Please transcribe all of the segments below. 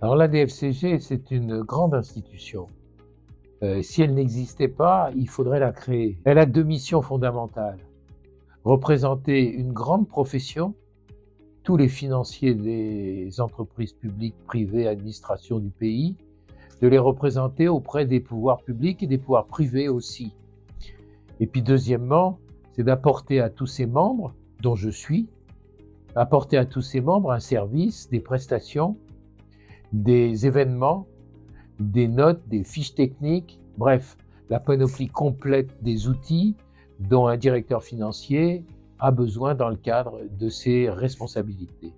Alors la DFCG, c'est une grande institution. Si elle n'existait pas, il faudrait la créer. Elle a deux missions fondamentales. Représenter une grande profession, tous les financiers des entreprises publiques, privées, administrations du pays, de les représenter auprès des pouvoirs publics et des pouvoirs privés aussi. Et puis deuxièmement, c'est d'apporter à tous ses membres, dont je suis, apporter à tous ses membres un service, des prestations, des événements, des notes, des fiches techniques, bref, la panoplie complète des outils dont un directeur financier a besoin dans le cadre de ses responsabilités.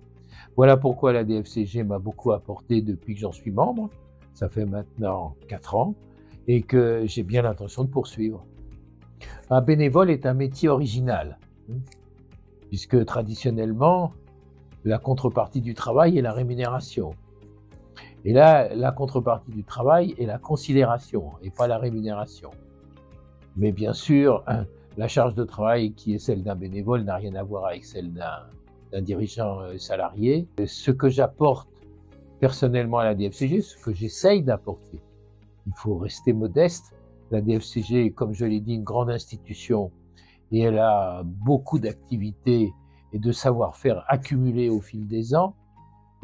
Voilà pourquoi la DFCG m'a beaucoup apporté depuis que j'en suis membre, ça fait maintenant 4 ans, et que j'ai bien l'intention de poursuivre. Un bénévole est un métier original, puisque traditionnellement, la contrepartie du travail est la rémunération. Et là, la contrepartie du travail est la considération et pas la rémunération. Mais bien sûr, la charge de travail qui est celle d'un bénévole n'a rien à voir avec celle d'un dirigeant salarié. Ce que j'apporte personnellement à la DFCG, ce que j'essaye d'apporter, il faut rester modeste. La DFCG est, comme je l'ai dit, une grande institution et elle a beaucoup d'activités et de savoir-faire accumulés au fil des ans.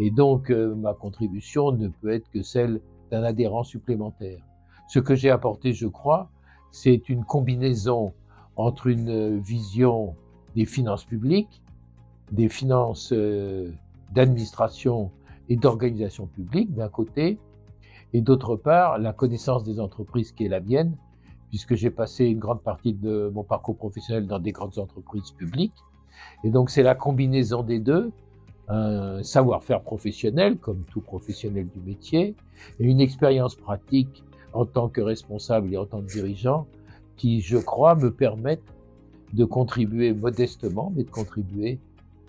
Et donc, ma contribution ne peut être que celle d'un adhérent supplémentaire. Ce que j'ai apporté, je crois, c'est une combinaison entre une vision des finances publiques, des finances d'administration et d'organisation publique d'un côté, et d'autre part, la connaissance des entreprises qui est la mienne, puisque j'ai passé une grande partie de mon parcours professionnel dans des grandes entreprises publiques. Et donc, c'est la combinaison des deux, un savoir-faire professionnel, comme tout professionnel du métier, et une expérience pratique en tant que responsable et en tant que dirigeant, qui, je crois, me permettent de contribuer modestement, mais de contribuer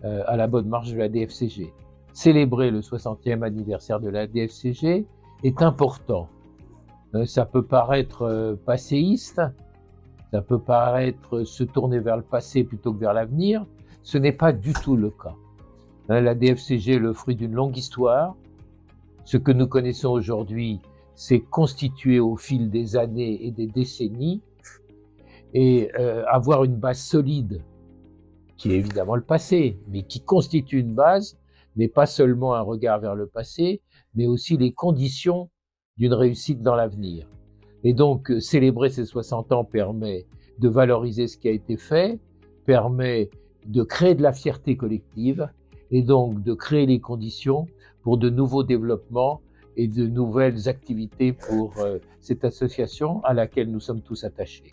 à la bonne marche de la DFCG. Célébrer le 60e anniversaire de la DFCG est important. Ça peut paraître passéiste, ça peut paraître se tourner vers le passé plutôt que vers l'avenir. Ce n'est pas du tout le cas. La DFCG est le fruit d'une longue histoire. Ce que nous connaissons aujourd'hui s'est constitué au fil des années et des décennies. Et avoir une base solide, qui est évidemment le passé, mais qui constitue une base, n'est pas seulement un regard vers le passé, mais aussi les conditions d'une réussite dans l'avenir. Et donc, célébrer ces 60 ans permet de valoriser ce qui a été fait, permet de créer de la fierté collective, et donc de créer les conditions pour de nouveaux développements et de nouvelles activités pour cette association à laquelle nous sommes tous attachés.